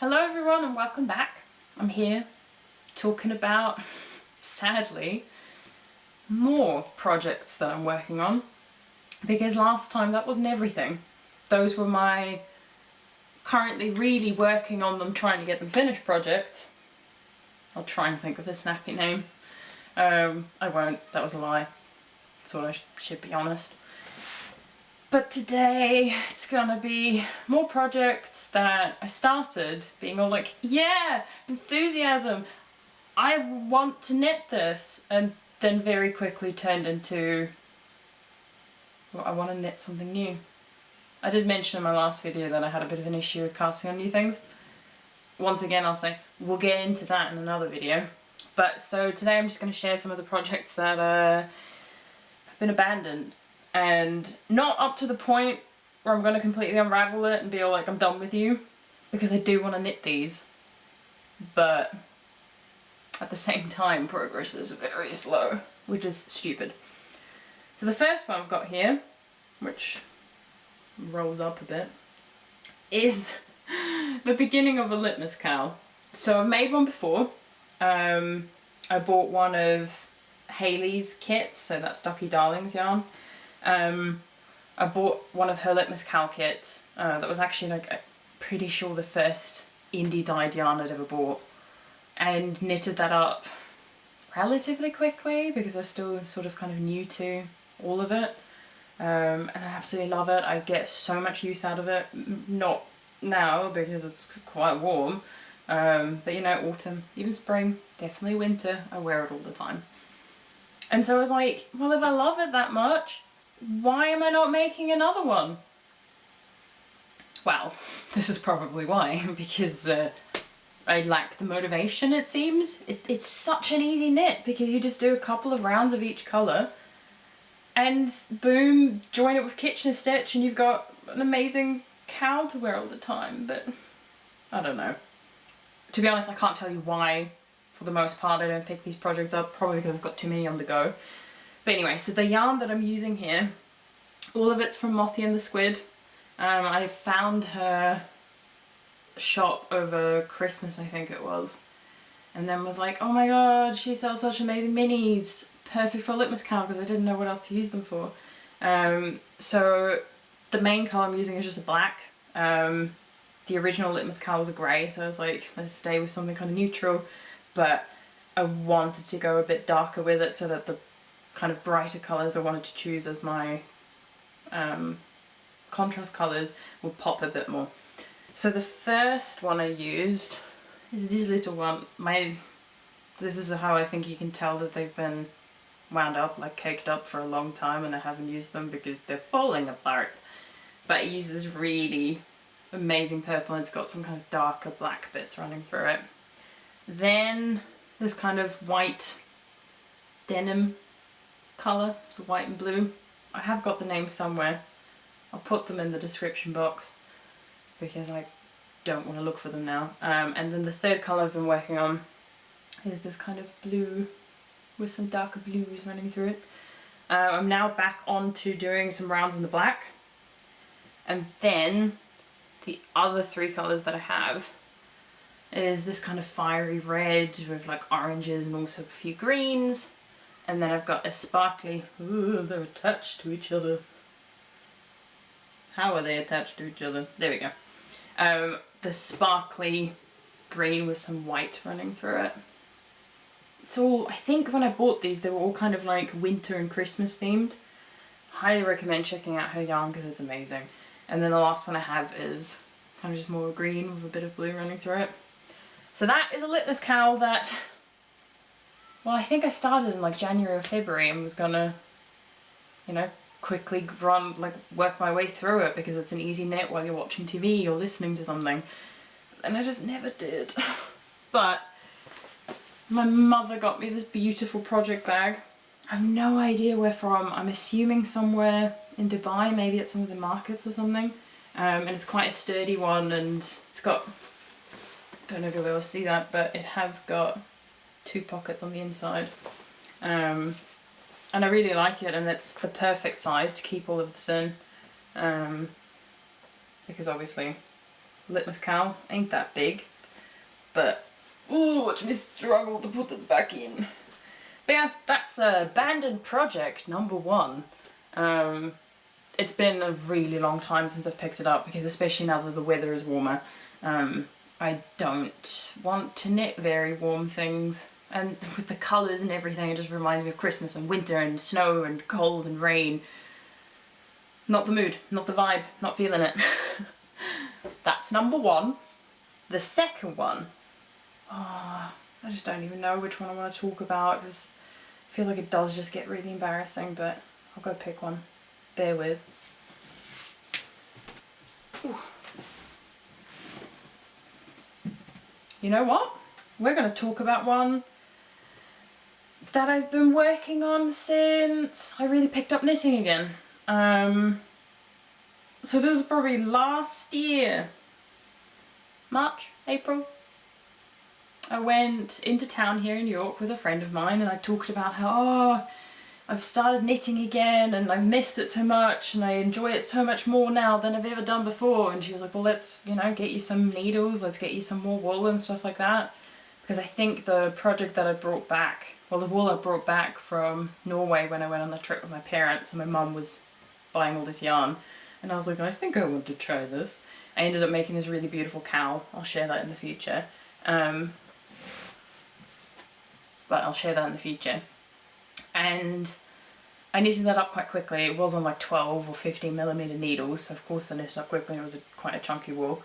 Hello everyone and welcome back. I'm here talking about, sadly, more projects that I'm working on, because last time that wasn't everything. Those were my currently really working on them, trying to get them finished projects. I'll try and think of a snappy name. I won't, that was a lie. Thought I should be honest. But today it's gonna be more projects that I started being all like, yeah, enthusiasm, I want to knit this, and then very quickly turned into, well, I want to knit something new. I did mention in my last video that I had a bit of an issue with casting on new things. Once again, I'll say we'll get into that in another video. But so today I'm just going to share some of the projects that have been abandoned. And not up to the point where I'm going to completely unravel it and be all like, I'm done with you, because I do want to knit these. But at the same time, progress is very slow, which is stupid. So the first one I've got here, which rolls up a bit, is the beginning of a Litmus cowl. So I've made one before. I bought one of Hayley's kits, so that's Ducky Darling's yarn. I bought one of her Litmus cowl kits. That was actually like, I'm pretty sure the first indie dyed yarn I'd ever bought, and knitted that up relatively quickly because I was still sort of kind of new to all of it. And I absolutely love it. I get so much use out of it. Not now because it's quite warm, but you know, autumn, even spring, definitely winter, I wear it all the time. And so I was like, well, if I love it that much, why am I not making another one? Well, this is probably why, because I lack the motivation, it seems. It's such an easy knit because you just do a couple of rounds of each colour and boom, join it with Kitchener stitch and you've got an amazing cowl to wear all the time. But I don't know. To be honest, I can't tell you why, for the most part, I don't pick these projects up, probably because I've got too many on the go. But anyway, so the yarn that I'm using here, all of it's from Mothie and the Squid. I found her shop over Christmas, I think it was, and then was like, oh my god, she sells such amazing minis, perfect for Litmus cowl, because I didn't know what else to use them for. So the main colour I'm using is just a black. The original Litmus cowl was a grey, so I was like, let's stay with something kind of neutral, but I wanted to go a bit darker with it so that the kind of brighter colours I wanted to choose as my contrast colours would pop a bit more. So the first one I used is this little one. This is how I think you can tell that they've been wound up, like caked up for a long time, and I haven't used them because they're falling apart. But I used this really amazing purple, and it's got some kind of darker black bits running through it. Then this kind of white denim colour, so white and blue. I have got the name somewhere. I'll put them in the description box because I don't want to look for them now. And then the third colour I've been working on is this kind of blue with some darker blues running through it. I'm now back on to doing some rounds in the black. And then the other three colours that I have is this kind of fiery red with like oranges and also a few greens. And then I've got a sparkly, ooh, they're attached to each other. How are they attached to each other? There we go. The sparkly green with some white running through it. It's all, I think when I bought these, they were all kind of like winter and Christmas themed. Highly recommend checking out her yarn because it's amazing. And then the last one I have is kind of just more green with a bit of blue running through it. So that is a Litmus cowl that, well, I think I started in like January or February and was gonna, you know, quickly work my way through it because it's an easy knit while you're watching TV or listening to something. And I just never did. But my mother got me this beautiful project bag. I have no idea where from. I'm assuming somewhere in Dubai, maybe at some of the markets or something. And it's quite a sturdy one, and it's got, don't know if you'll be able to see that, but it has got 2 pockets on the inside. And I really like it, and it's the perfect size to keep all of this in, because obviously Litmus cowl. Ain't that big. But, ooh, watch me struggle to put it back in. But yeah, that's abandoned project number 1. It's been a really long time since I've picked it up, because especially now that the weather is warmer, I don't want to knit very warm things. And with the colours and everything, it just reminds me of Christmas and winter and snow and cold and rain. Not the mood, not the vibe, not feeling it. That's number 1. The second one, I just don't even know which one I want to talk about, because I feel like it does just get really embarrassing, but I'll go pick one. Bear with. Ooh. You know what? We're going to talk about one that I've been working on since I really picked up knitting again. So this is probably last year. March, April. I went into town here in York with a friend of mine, and I talked about how, I've started knitting again and I've missed it so much and I enjoy it so much more now than I've ever done before. And she was like, well, let's, you know, get you some needles, let's get you some more wool and stuff like that. Because I think the project that I brought back, well, the wool I brought back from Norway when I went on the trip with my parents, and my mum was buying all this yarn, and I was like, I think I want to try this. I ended up making this really beautiful cowl. I'll share that in the future. But I'll share that in the future. And I knitted that up quite quickly. It was on like 12 or 15mm needles, so of course I knitted up quickly. It was quite a chunky wool.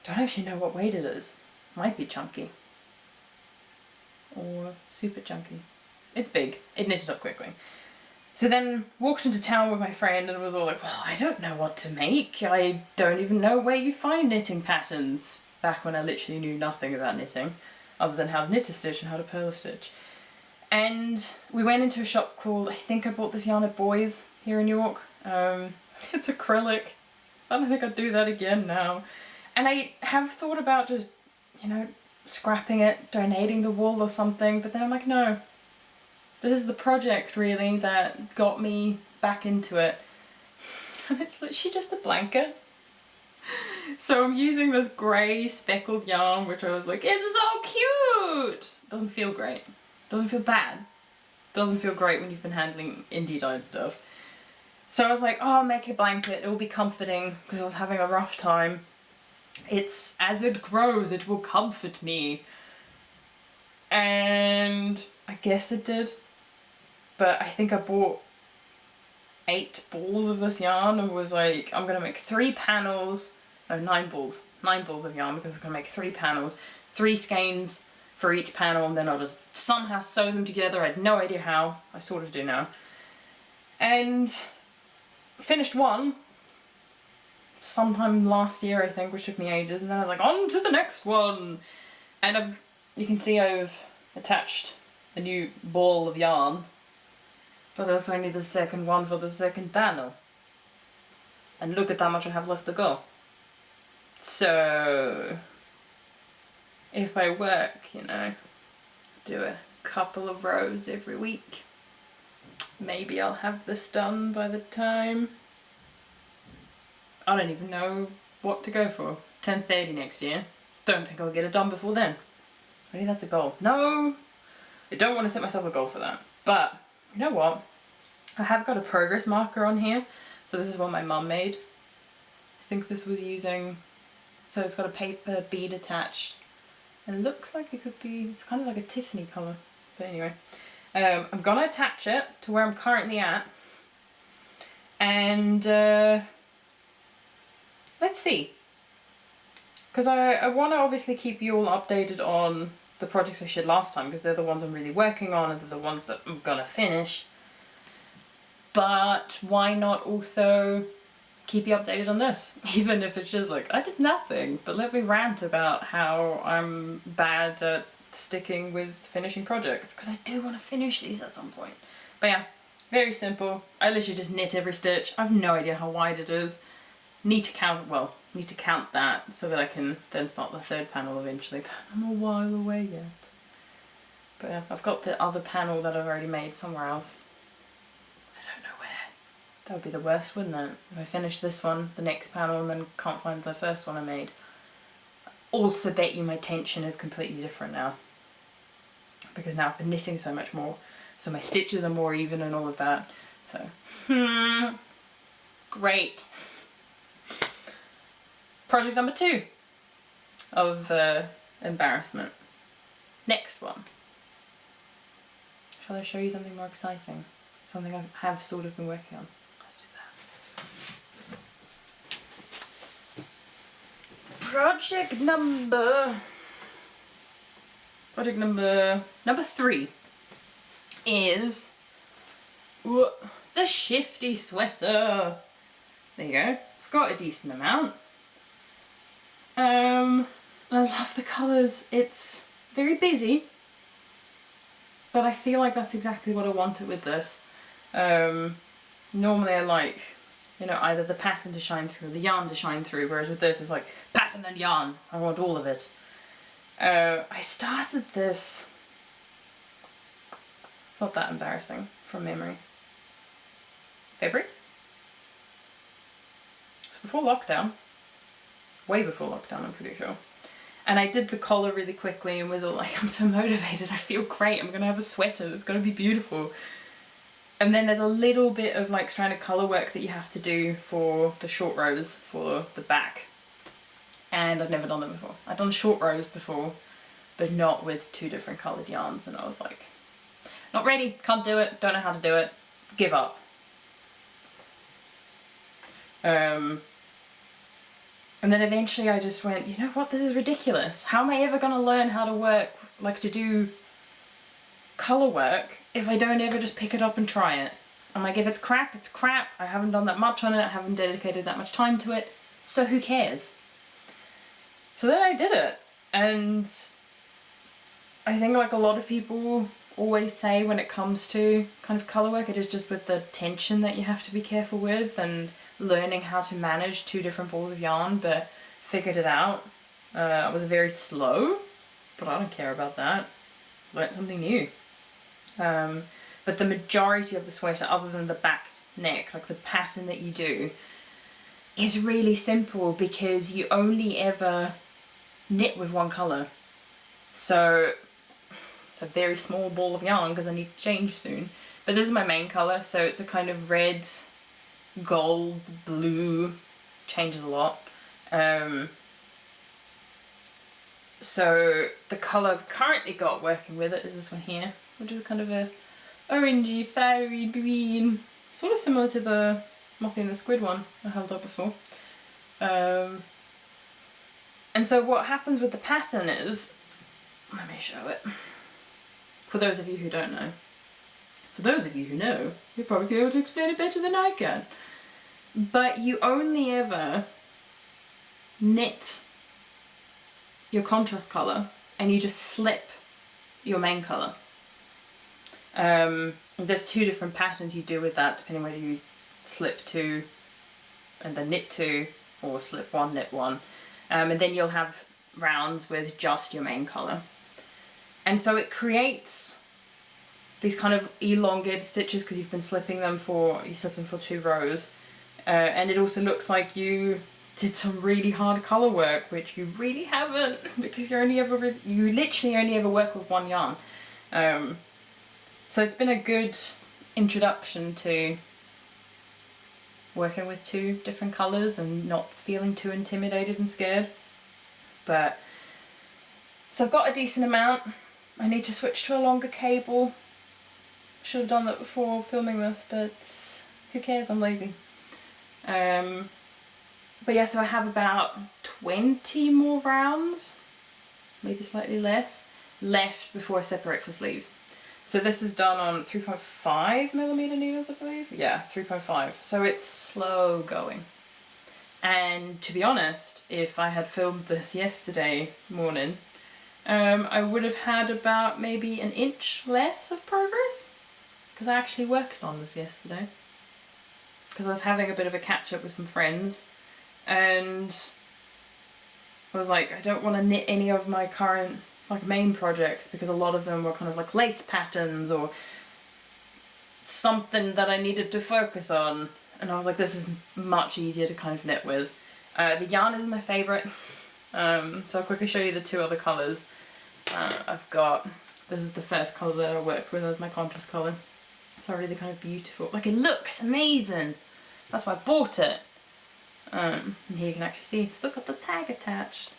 Don't actually know what weight it is. Might be chunky. Or super chunky. It's big. It knitted up quickly. So then walked into town with my friend and was all like, well, I don't know what to make. I don't even know where you find knitting patterns. Back when I literally knew nothing about knitting, other than how to knit a stitch and how to purl a stitch. And we went into a shop called, I think I bought this yarn at Boys here in York. It's acrylic. I don't think I'd do that again now. And I have thought about just, you know, scrapping it, donating the wool or something, but then I'm like, no. This is the project, really, that got me back into it. And it's literally just a blanket. So I'm using this grey speckled yarn, which I was like, it's so cute! Doesn't feel great. Doesn't feel bad. Doesn't feel great when you've been handling indie dyed stuff. So I was like, oh, I'll make a blanket, it will be comforting, because I was having a rough time. It's, as it grows, it will comfort me. And I guess it did. But I think I bought 8 balls of this yarn and was like, I'm going to make 3 panels, no, 9 balls. 9 balls of yarn, because I'm going to make 3 panels, 3 skeins for each panel, and then I'll just somehow sew them together. I had no idea how. I sort of do now. And finished one sometime last year, I think, which took me ages, and then I was like, on to the next one! And you can see I've attached a new ball of yarn, but that's only the second one for the second panel. And look at how much I have left to go. So if I work, you know, do a couple of rows every week, maybe I'll have this done by the time, I don't even know what to go for, 10:30 next year. Don't think I'll get it done before then. Maybe that's a goal. No, I don't want to set myself a goal for that. But you know what? I have got a progress marker on here. So this is one my mum made. I think this was using, so it's got a paper bead attached. And it looks like it could be, it's kind of like a Tiffany colour. But anyway, I'm gonna attach it to where I'm currently at. And let's see. Because I want to obviously keep you all updated on the projects I shared last time, because they're the ones I'm really working on and they're the ones that I'm gonna finish. But why not also keep you updated on this? Even if it's just like, I did nothing, but let me rant about how I'm bad at sticking with finishing projects, because I do want to finish these at some point. But yeah, very simple. I literally just knit every stitch. I have no idea how wide it is. Need to count that so that I can then start the 3rd panel eventually, but I'm a while away yet. But yeah, I've got the other panel that I've already made somewhere else. I don't know where. That would be the worst, wouldn't it? If I finish this one, the next panel, and then can't find the first one I made. Also bet you my tension is completely different now. Because now I've been knitting so much more. So my stitches are more even and all of that. So, great. Project number 2 of embarrassment. Next one. Shall I show you something more exciting? Something I have sort of been working on. Let's do that. Project number 3 is the Shifty sweater. There you go. I've got a decent amount. I love the colours. It's very busy, but I feel like that's exactly what I wanted with this. Normally I like, you know, either the pattern to shine through or the yarn to shine through, whereas with this it's like pattern and yarn. I want all of it. I started this, it's not that embarrassing from memory, February? It's before lockdown. Way before lockdown, I'm pretty sure. And I did the collar really quickly and was all like, I'm so motivated, I feel great, I'm gonna have a sweater that's gonna be beautiful. And then there's a little bit of like stranded colour work that you have to do for the short rows for the back. And I'd never done them before. I'd done short rows before, but not with 2 different coloured yarns, and I was like, not ready, can't do it, don't know how to do it, give up. And then eventually I just went, you know what, this is ridiculous. How am I ever going to learn how to work, like to do colour work, if I don't ever just pick it up and try it? I'm like, if it's crap, it's crap. I haven't done that much on it, I haven't dedicated that much time to it, so who cares? So then I did it, and I think like a lot of people always say when it comes to kind of colour work, it is just with the tension that you have to be careful with, and learning how to manage 2 different balls of yarn, but figured it out. I was very slow, but I don't care about that. Learned something new. But the majority of the sweater, other than the back neck, like the pattern that you do, is really simple because you only ever knit with 1 colour. So it's a very small ball of yarn because I need to change soon. But this is my main colour, so it's a kind of red, gold, blue, changes a lot. So the colour I've currently got working with it is this one here, which is kind of a orangey, fiery green, sort of similar to the Mothie and the Squid one I held up before. And so what happens with the pattern is, let me show it, for those of you who don't know. For those of you who know, you'll probably be able to explain it better than I can. But you only ever knit your contrast colour and you just slip your main colour. There's 2 different patterns you do with that, depending whether you slip 2 and then knit 2, or slip 1, knit 1. And then you'll have rounds with just your main colour. And so it creates these kind of elongated stitches because you've been slipping them for, you slip them for 2 rows. And it also looks like you did some really hard colour work, which you really haven't, because you literally only ever work with 1 yarn. So it's been a good introduction to working with 2 different colours and not feeling too intimidated and scared. But so I've got a decent amount. I need to switch to a longer cable. Should have done that before filming this, but who cares, I'm lazy. But yeah, so I have about 20 more rounds, maybe slightly less, left before I separate for sleeves. So this is done on 3.5mm needles, I believe. Yeah, 3.5. So it's slow going. And to be honest, if I had filmed this yesterday morning, I would have had about maybe an inch less of progress, because I actually worked on this yesterday. Because I was having a bit of a catch up with some friends, and I was like, I don't want to knit any of my current like main projects because a lot of them were kind of like lace patterns or something that I needed to focus on. and I was like, this is much easier to kind of knit with. The yarn isn't my favourite, so I'll quickly show you the two other colours. I've got, this is the first colour that I worked with as my contrast colour. It's already kind of beautiful. Like, it looks amazing. That's why I bought it. And here you can actually see, it's still got the tag attached.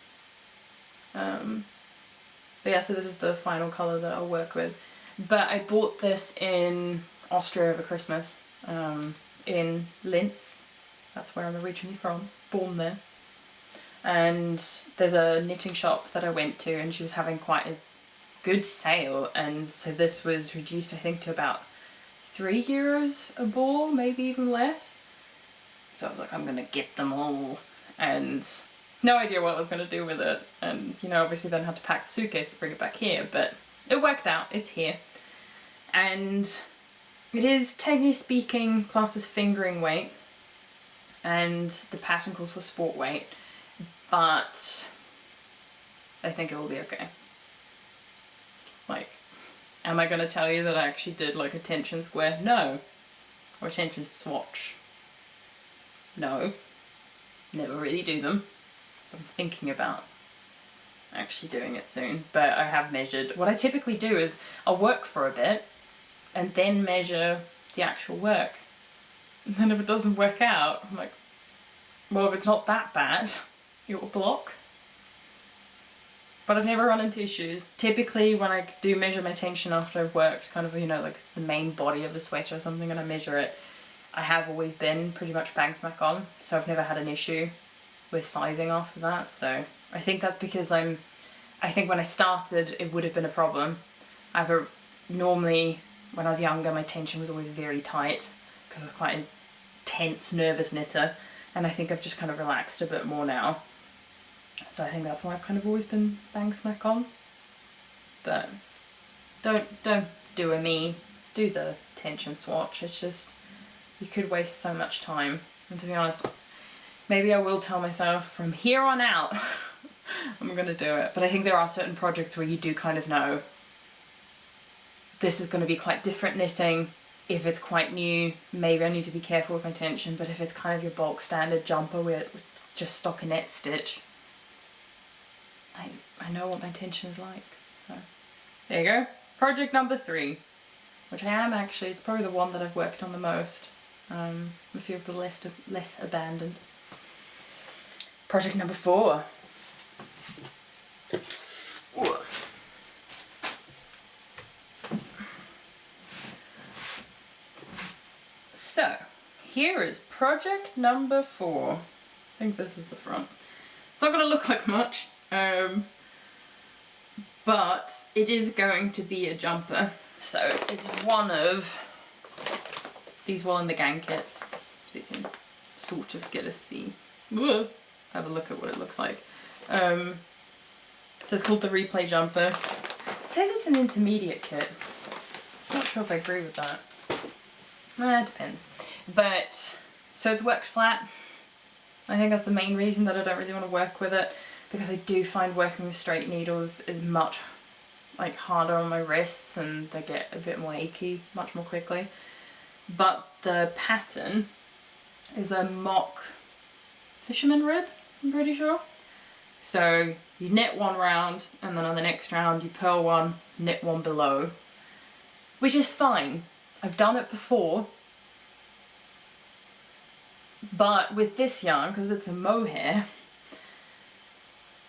But yeah, so this is the final colour that I'll work with. But I bought this in Austria over Christmas, in Linz. That's where I'm originally from, born there. And there's a knitting shop that I went to, and she was having quite a good sale, and so this was reduced, I think, to about €3 a ball, maybe even less. So I was like, I'm gonna get them all, and no idea what I was gonna do with it. And you know, obviously then had to pack the suitcase to bring it back here, but it worked out, it's here. And it is, technically speaking, classed as fingering weight, and the pattern calls for sport weight, but I think it will be okay. Like, am I going to tell you that I actually did like a tension square? No. Or a tension swatch? No. Never really do them. I'm thinking about actually doing it soon, but I have measured. What I typically do is I'll work for a bit and then measure the actual work. And then if it doesn't work out, I'm like, well, if it's not that bad, it will block. But I've never run into issues. Typically when I do measure my tension after I've worked kind of, you know, like the main body of a sweater or something, and I measure it, I have always been pretty much bang smack on, so I've never had an issue with sizing after that. So I think that's because I think when I started it would have been a problem. Normally when I was younger my tension was always very tight because I was quite a tense, nervous knitter, and I think I've just kind of relaxed a bit more now. So I think that's why I've kind of always been bang smack on. But don't do a me, do the tension swatch. It's just, you could waste so much time. And to be honest, maybe I will tell myself from here on out I'm gonna do it. But I think there are certain projects where you do kind of know this is going to be quite different knitting. If it's quite new, maybe I need to be careful with my tension, but if it's kind of your bulk standard jumper where it's just stockinette stitch, I know what my tension is like. So there you go. Project number 3, which I am actually, it's probably the one that I've worked on the most. It feels the less abandoned. Project number 4. Ooh. So here is project number 4. I think this is the front. It's not going to look like much, but it is going to be a jumper. So it's one of these Wool in the Gang kits, so you can sort of get a see. Whoa. Have a look at what it looks like. So it's called the Replay Jumper. It says it's an intermediate kit. I'm not sure if I agree with that. It depends. But, so it's worked flat. I think that's the main reason that I don't really want to work with it, because I do find working with straight needles is much like harder on my wrists, and they get a bit more achy much more quickly. But the pattern is a mock fisherman rib, I'm pretty sure. So you knit one round, and then on the next round you purl one, knit one below, which is fine. I've done it before, but with this yarn, because it's a mohair,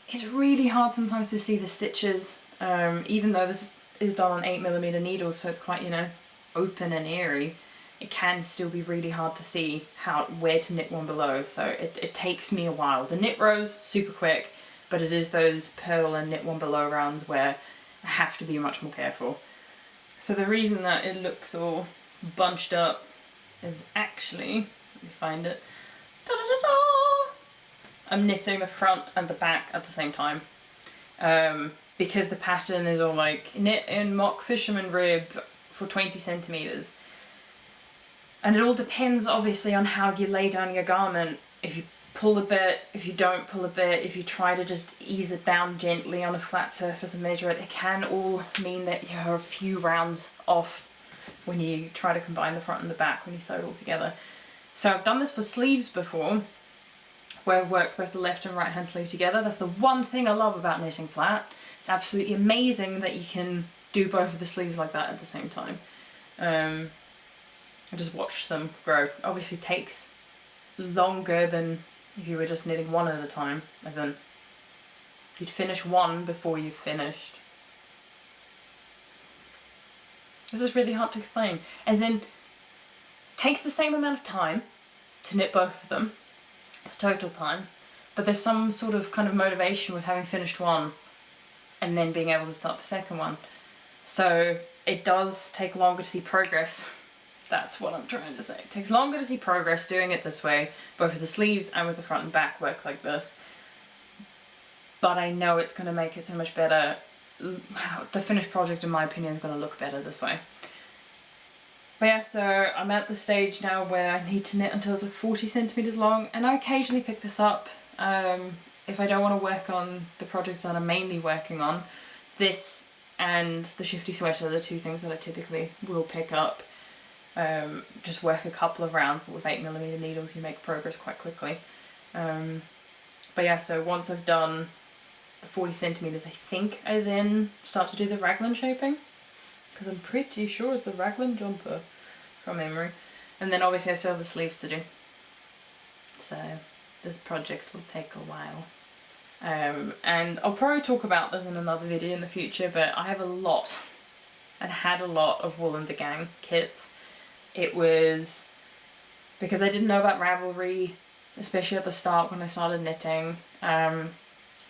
it's really hard sometimes to see the stitches, even though this is done on 8mm needles, so it's quite, you know, open and airy. It can still be really hard to see where to knit one below, so it takes me a while. The knit rows, super quick, but it is those purl and knit one below rounds where I have to be much more careful. So the reason that it looks all bunched up is actually, let me find it, da-da-da-da! I'm knitting the front and the back at the same time. Because the pattern is all like knit in mock fisherman rib for 20 centimeters. And it all depends obviously on how you lay down your garment. If you pull a bit, if you don't pull a bit, if you try to just ease it down gently on a flat surface and measure it, it can all mean that you're a few rounds off when you try to combine the front and the back when you sew it all together. So I've done this for sleeves before, where I've worked both the left and right hand sleeve together. That's the one thing I love about knitting flat. It's absolutely amazing that you can do both of the sleeves like that at the same time. I just watched them grow. Obviously takes longer than if you were just knitting one at a time, as in you'd finish one before you've finished. This is really hard to explain. As in, takes the same amount of time to knit both of them, total time, but there's some sort of kind of motivation with having finished one and then being able to start the second one. So it does take longer to see progress. That's what I'm trying to say. It takes longer to see progress doing it this way, both with the sleeves and with the front and back work like this. But I know it's going to make it so much better. The finished project, in my opinion, is going to look better this way. But yeah, so I'm at the stage now where I need to knit until it's like 40 centimeters long, and I occasionally pick this up if I don't want to work on the projects that I'm mainly working on. This and the Shifty sweater are the two things that I typically will pick up. Just work a couple of rounds, but with 8mm needles you make progress quite quickly. But yeah, so once I've done the 40 centimeters, I think I then start to do the raglan shaping, because I'm pretty sure it's the raglan jumper from memory. And then obviously I still have the sleeves to do. So this project will take a while. And I'll probably talk about this in another video in the future, but I have a lot, and had a lot of Wool and the Gang kits. It was because I didn't know about Ravelry, especially at the start when I started knitting.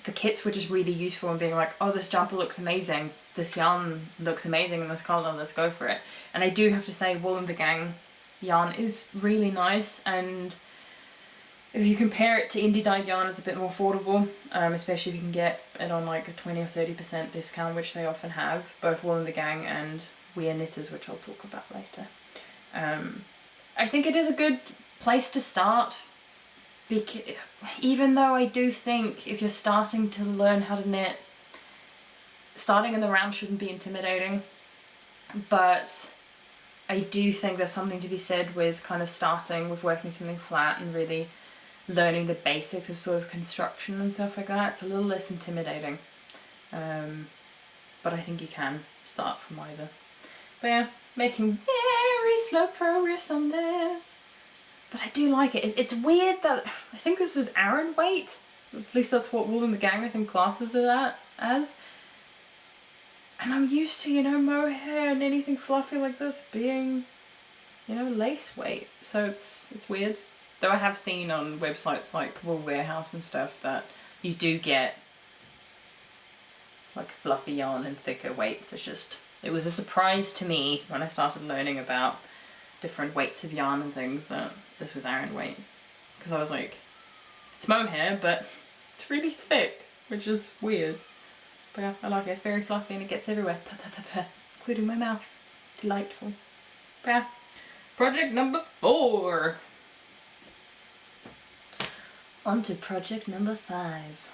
The kits were just really useful in being like, oh, this jumper looks amazing, this yarn looks amazing in this colour, let's go for it. And I do have to say, Wool and the Gang yarn is really nice, and if you compare it to indie dyed yarn, it's a bit more affordable, especially if you can get it on like a 20 or 30% discount, which they often have, both Wool and the Gang and We Are Knitters, which I'll talk about later. I think it is a good place to start, because even though I do think if you're starting to learn how to knit, starting in the round shouldn't be intimidating, but I do think there's something to be said with kind of starting with working something flat and really learning the basics of sort of construction and stuff like that. It's a little less intimidating, but I think you can start from either. But yeah, making very slow progress on this. But I do like it. It's weird that I think this is Aran weight. At least that's what Wool and the Gang I think classes it as. And I'm used to, you know, mohair and anything fluffy like this being, you know, lace weight. So it's weird. Though I have seen on websites like Wool Warehouse and stuff that you do get like fluffy yarn and thicker weights. It was a surprise to me when I started learning about different weights of yarn and things that this was Aran weight. Because I was like, it's mohair, but it's really thick, which is weird. But yeah, I like it. It's very fluffy and it gets everywhere, including my mouth. Delightful. But yeah, project number 4. On to project number 5.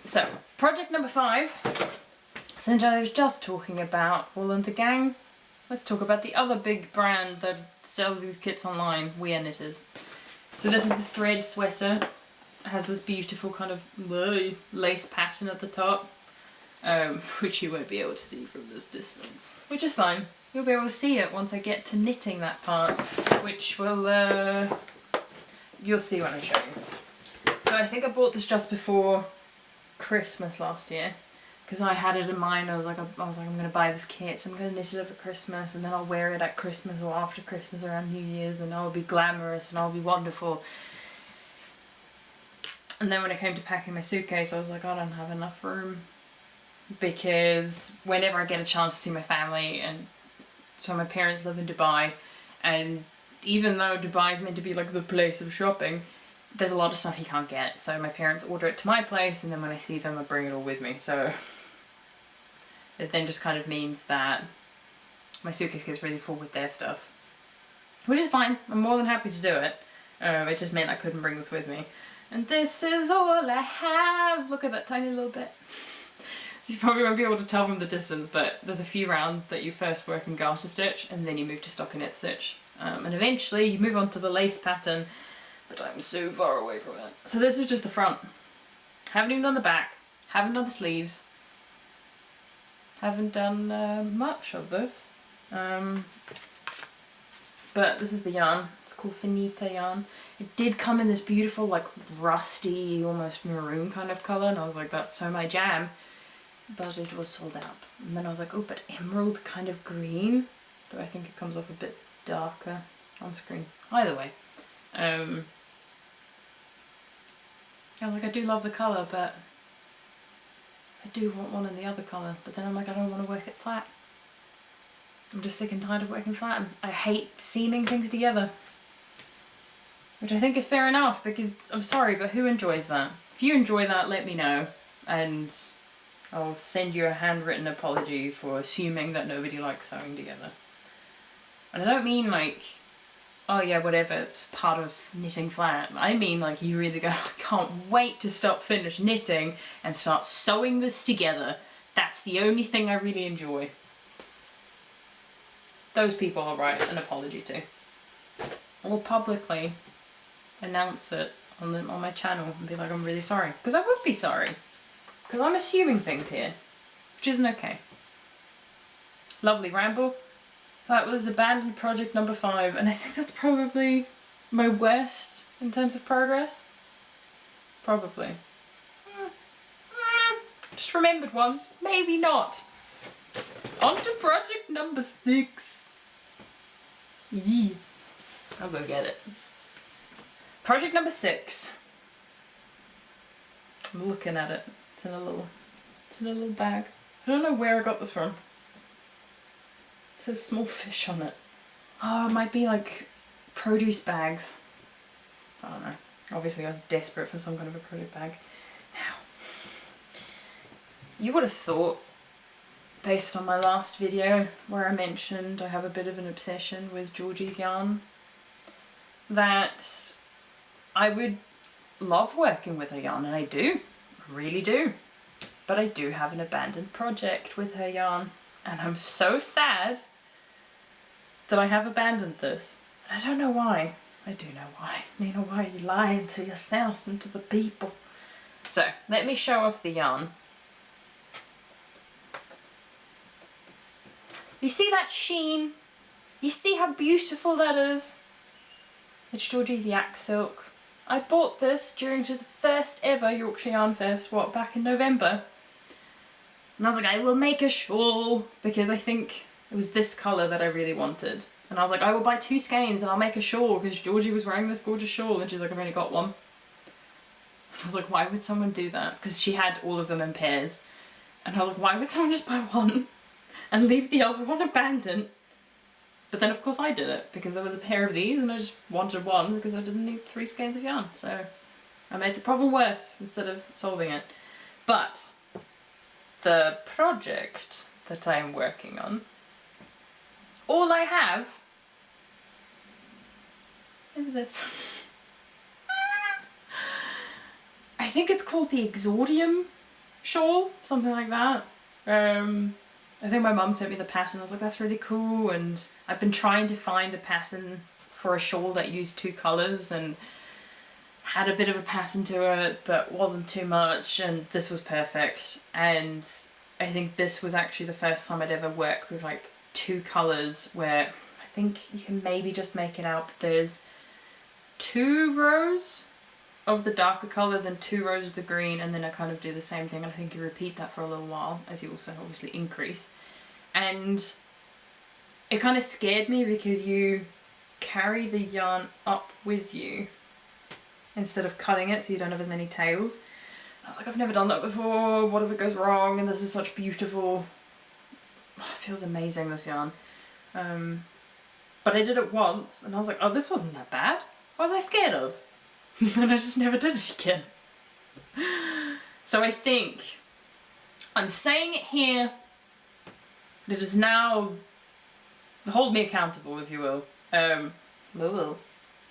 So, project number 5, since I was just talking about Wool and the Gang, let's talk about the other big brand that sells these kits online, We Are Knitters. So this is the thread sweater. It has this beautiful kind of lace pattern at the top, which you won't be able to see from this distance, which is fine. You'll be able to see it once I get to knitting that part, which will, you'll see when I show you. So I think I bought this just before Christmas last year, because I had it in mind. I was like, I'm going to buy this kit, I'm going to knit it over Christmas, and then I'll wear it at Christmas or after Christmas around New Year's, and I'll be glamorous and I'll be wonderful. And then when it came to packing my suitcase, I was like, I don't have enough room, because whenever I get a chance to see my family, and so my parents live in Dubai, and even though Dubai is meant to be like the place of shopping, there's a lot of stuff you can't get. So my parents order it to my place, and then when I see them I bring it all with me. So it then just kind of means that my suitcase gets really full with their stuff, which is fine. I'm more than happy to do it. It just meant I couldn't bring this with me. And this is all I have. Look at that tiny little bit. So you probably won't be able to tell from the distance, but there's a few rounds that you first work in garter stitch and then you move to stockinette stitch. And eventually you move on to the lace pattern, but I'm so far away from it. So this is just the front. Haven't even done the back, haven't done the sleeves, haven't done much of this. But this is the yarn. It's called Finita yarn. It did come in this beautiful, like, rusty, almost maroon kind of colour, and I was like, that's so my jam. But it was sold out. And then I was like, oh, but emerald kind of green. Though I think it comes off a bit darker on screen. Either way. I was like, I do love the colour, but I do want one in the other colour. But then I'm like, I don't want to work it flat. I'm just sick and tired of working flat, and I hate seaming things together. Which I think is fair enough, because I'm sorry, but who enjoys that? If you enjoy that, let me know, and I'll send you a handwritten apology for assuming that nobody likes sewing together. And I don't mean like, oh yeah, whatever, it's part of knitting flat. I mean like you really go, I can't wait to stop, finish knitting and start sewing this together. That's the only thing I really enjoy. Those people I'll write an apology to. I will publicly announce it on my channel and be like, I'm really sorry. Because I would be sorry. Because I'm assuming things here, which isn't okay. Lovely ramble. That was abandoned project number 5, and I think that's probably my worst in terms of progress. Probably. Just remembered one. Maybe not. On to project number 6. Yee. I'll go get it. Project number 6. I'm looking at it. It's in a little bag. I don't know where I got this from. It says small fish on it. Oh, it might be like produce bags. I don't know. Obviously I was desperate for some kind of a produce bag. Now, you would have thought, based on my last video where I mentioned I have a bit of an obsession with Georgie's yarn, that I would love working with her yarn, and I do, really do. But I do have an abandoned project with her yarn, and I'm so sad that I have abandoned this. And I don't know why. I do know why. You know why you're lying to yourself and to the people. So, let me show off the yarn. You see that sheen? You see how beautiful that is? It's Georgie's Yak Silk. I bought this during the first ever Yorkshire Yarn Fest, back in November. And I was like, I will make a shawl, because I think it was this colour that I really wanted. And I was like, I will buy 2 skeins and I'll make a shawl, because Georgie was wearing this gorgeous shawl, and she's like, I've only got one. And I was like, why would someone do that? Because she had all of them in pairs. And I was like, why would someone just buy one and leave the other one abandoned? But then of course I did it, because there was a pair of these and I just wanted one because I didn't need 3 skeins of yarn. So I made the problem worse instead of solving it. But the project that I am working on, all I have is this. I think it's called the Exodium Shawl, something like that. I think my mum sent me the pattern. I was like, that's really cool, and I've been trying to find a pattern for a shawl that used 2 colours and had a bit of a pattern to it but wasn't too much, and this was perfect. And I think this was actually the first time I'd ever worked with like 2 colours, where I think you can maybe just make it out that there's 2 rows of the darker colour, then 2 rows of the green, and then I kind of do the same thing, and I think you repeat that for a little while as you also obviously increase. And it kind of scared me because you carry the yarn up with you instead of cutting it, so you don't have as many tails. And I was like, I've never done that before, what if it goes wrong? And this is such beautiful, it feels amazing, this yarn. But I did it once and I was like, oh, this wasn't that bad. What was I scared of? And I just never did it again. So I think I'm saying it here. It is now, hold me accountable if you will.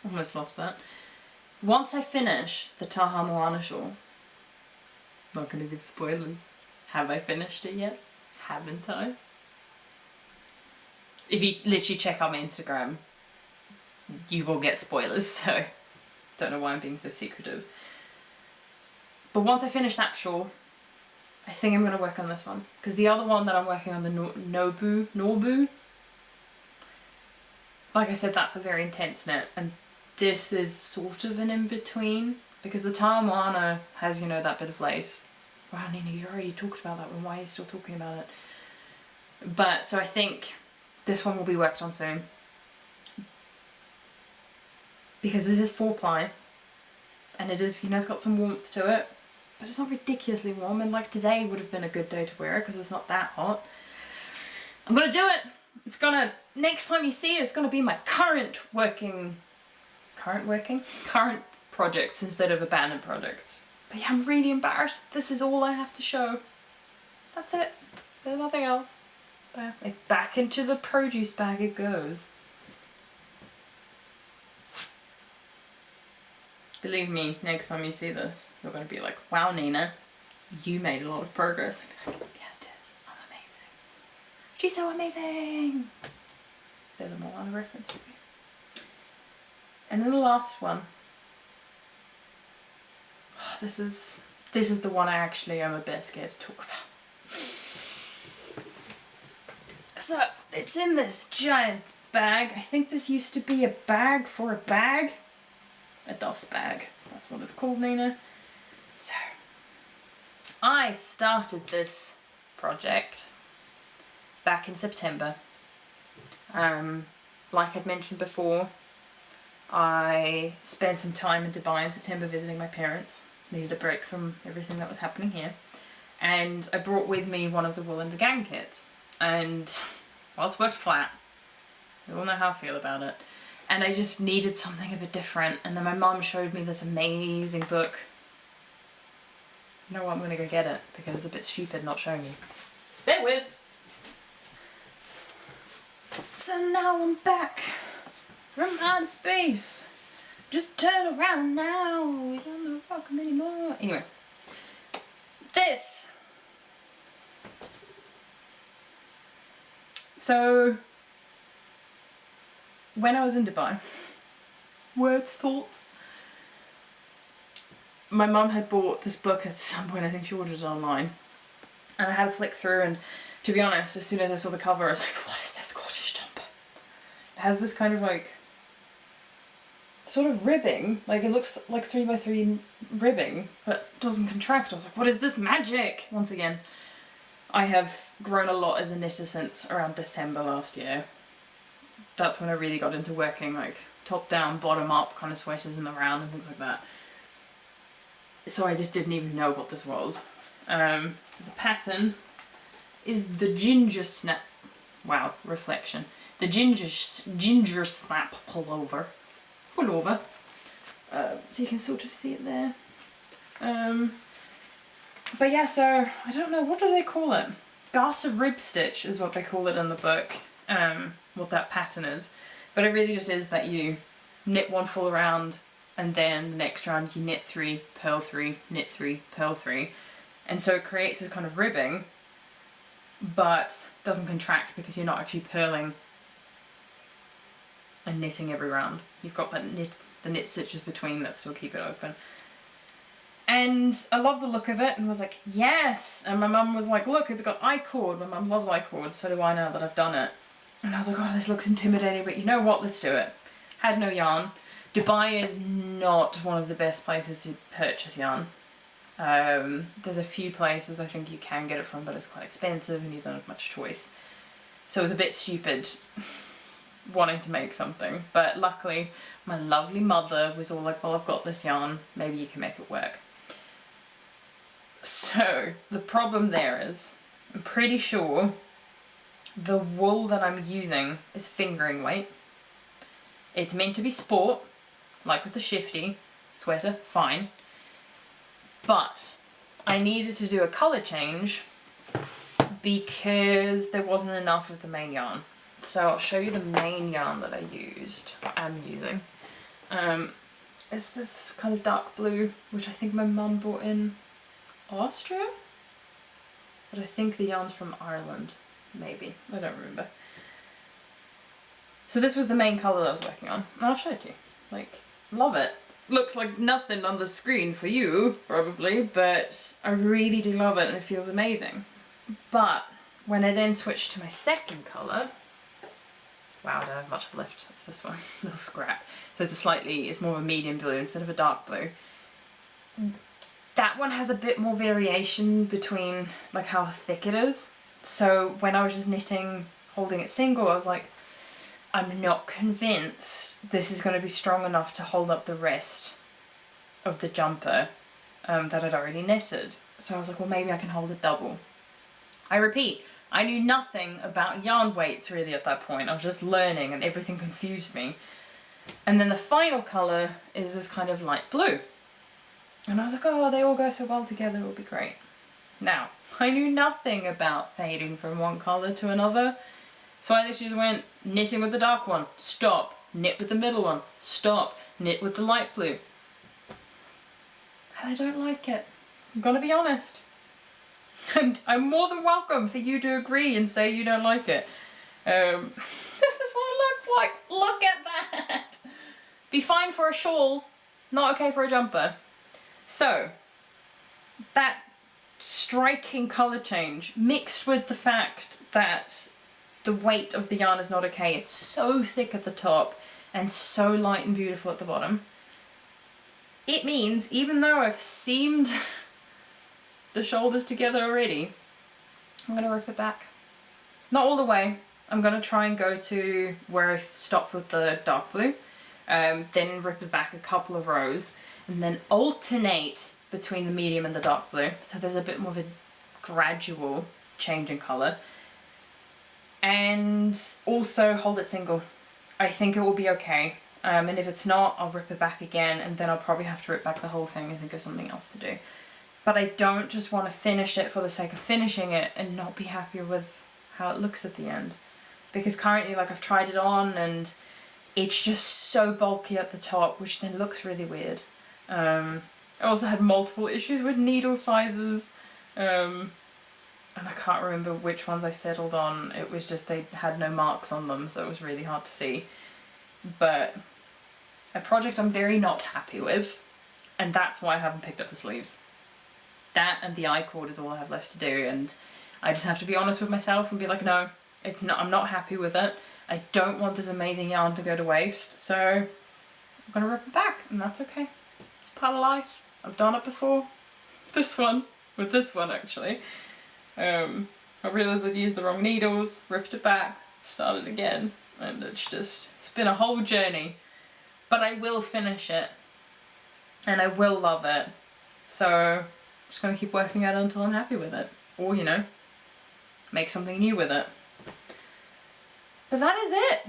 Almost lost that. Once I finish the Taha Moana shawl, not gonna give spoilers. Have I finished it yet? Haven't I? If you literally check out my Instagram, you will get spoilers, so don't know why I'm being so secretive. But once I finish that shawl, I think I'm going to work on this one. Because the other one that I'm working on, the Norbu, like I said, that's a very intense knit, and this is sort of an in-between, because the Tawana has, you know, that bit of lace. Wow, Nina, you already talked about that one, why are you still talking about it? But, so I think this one will be worked on soon. Because this is 4-ply, and it is, you know, it's got some warmth to it, but it's not ridiculously warm, and like today would have been a good day to wear it because it's not that hot. I'm gonna do it! It's gonna, next time you see it, it's gonna be my current projects instead of abandoned projects. But yeah, I'm really embarrassed. This is all I have to show. That's it. There's nothing else. But like, back into the produce bag it goes. Believe me, next time you see this, you're going to be like, wow, Nina, you made a lot of progress. Yeah, I did. I'm amazing. She's so amazing. There's a Moan reference for you. And then the last one. Oh, this is the one I actually am a bit scared to talk about. So, it's in this giant bag. I think this used to be a bag for a bag. A dust bag, that's what it's called, Nina. So, I started this project back in September. Like I'd mentioned before, I spent some time in Dubai in September visiting my parents. Needed a break from everything that was happening here. And I brought with me one of the Wool in the Gang kits. And, well, it's worked flat. You all know how I feel about it. And I just needed something a bit different. And then my mum showed me this amazing book. You know what, I'm gonna go get it because it's a bit stupid not showing you. Bear with. So now I'm back from outer space. Just turn around now. We don't know welcome anymore. Anyway, this. So, when I was in Dubai, words, thoughts, my mum had bought this book at some point. I think she ordered it online, and I had a flick through, and to be honest, as soon as I saw the cover I was like, what is this Scottish jumper? It has this kind of like sort of ribbing, like it looks like 3x3 ribbing but doesn't contract. I was like, what is this magic? Once again, I have grown a lot as a knitter since around December last year. That's when I really got into working like top down, bottom up kind of sweaters in the round and things like that. So I just didn't even know what this was. The pattern is the ginger snap. Wow, reflection. The ginger snap pullover. So you can sort of see it there. But yeah, so I don't know, what do they call it? Garter rib stitch is what they call it in the book. What that pattern is, but it really just is that you knit one full round and then the next round you knit 3, purl 3, knit 3, purl 3, and so it creates this kind of ribbing but doesn't contract because you're not actually purling and knitting every round. You've got that the knit stitches between that still keep it open. And I love the look of it and was like, yes! And my mum was like, look, it's got I-cord. My mum loves I-cord, so do I now that I've done it. And I was like, oh, this looks intimidating, but you know what, let's do it. Had no yarn. Dubai is not one of the best places to purchase yarn. There's a few places I think you can get it from, but it's quite expensive and you don't have much choice. So it was a bit stupid wanting to make something, but luckily my lovely mother was all like, well, I've got this yarn, maybe you can make it work. So the problem there is, I'm pretty sure the wool that I'm using is fingering weight. It's meant to be sport, like with the Shifty sweater, fine. But I needed to do a colour change because there wasn't enough of the main yarn. So I'll show you the main yarn that I'm using. It's this kind of dark blue, which I think my mum bought in Austria? But I think the yarn's from Ireland, maybe. I don't remember. So this was the main colour that I was working on. And I'll show it to you. Like, love it. Looks like nothing on the screen for you, probably, but I really do love it and it feels amazing. But when I then switched to my second colour, wow, I don't have much left of this one, little scrap. So it's more of a medium blue instead of a dark blue. That one has a bit more variation between like how thick it is. So when I was just knitting, holding it single, I was like, I'm not convinced this is going to be strong enough to hold up the rest of the jumper that I'd already knitted. So I was like, well, maybe I can hold it double. I repeat, I knew nothing about yarn weights really at that point. I was just learning and everything confused me. And then the final colour is this kind of light blue. And I was like, oh, they all go so well together, it'll be great. Now, I knew nothing about fading from one colour to another. So I just went knitting with the dark one, stop, knit with the middle one, stop, knit with the light blue. And I don't like it. I'm gonna be honest. And I'm more than welcome for you to agree and say you don't like it. This is what it looks like. Look at that. Be fine for a shawl, not okay for a jumper. So, that striking colour change mixed with the fact that the weight of the yarn is not okay. It's so thick at the top and so light and beautiful at the bottom. It means even though I've seamed the shoulders together already, I'm going to rip it back. Not all the way. I'm going to try and go to where I stopped with the dark blue, then rip it back a couple of rows and then alternate between the medium and the dark blue. So there's a bit more of a gradual change in colour. And also hold it single. I think it will be okay. And if it's not, I'll rip it back again and then I'll probably have to rip back the whole thing and think of something else to do. But I don't just want to finish it for the sake of finishing it and not be happy with how it looks at the end. Because currently, like, I've tried it on and it's just so bulky at the top, which then looks really weird. I also had multiple issues with needle sizes. And I can't remember which ones I settled on. It was just they had no marks on them, so it was really hard to see. But a project I'm very not happy with, and that's why I haven't picked up the sleeves. That and the I-cord is all I have left to do, and I just have to be honest with myself and be like, no, it's not. I'm not happy with it. I don't want this amazing yarn to go to waste, so I'm gonna rip it back, and that's okay. It's part of life. I've done it before. This one, with this one actually. I realised I'd used the wrong needles, ripped it back, started again, and it's been a whole journey. But I will finish it, and I will love it, so I'm just going to keep working at it until I'm happy with it, or, you know, make something new with it. But that is it!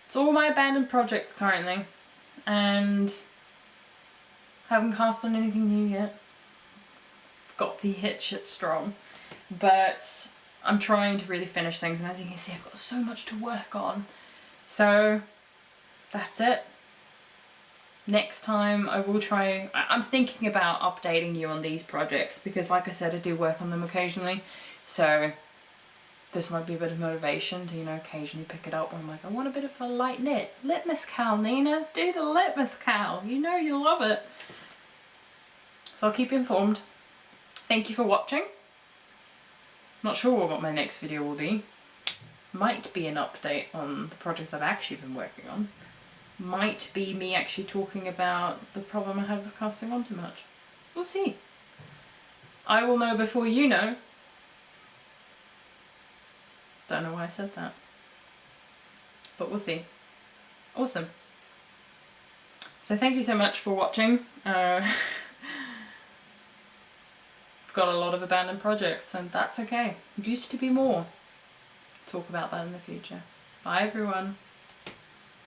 It's all my abandoned projects currently, and I haven't cast on anything new yet. Got the hit shit strong, but I'm trying to really finish things, and as you can see I've got so much to work on. So that's it. Next time I will try, I'm thinking about updating you on these projects because like I said I do work on them occasionally, so this might be a bit of motivation to, you know, occasionally pick it up when I'm like, I want a bit of a light knit. Litmus Cowl, Nina, do the Litmus Cowl, you know you'll love it. So I'll keep you informed. Thank you for watching. Not sure what my next video will be. Might be an update on the projects I've actually been working on. Might be me actually talking about the problem I had with casting on too much. We'll see. I will know before you know. Don't know why I said that. But we'll see. Awesome. So thank you so much for watching. I've got a lot of abandoned projects and that's okay. It used to be more. Talk about that in the future. Bye everyone.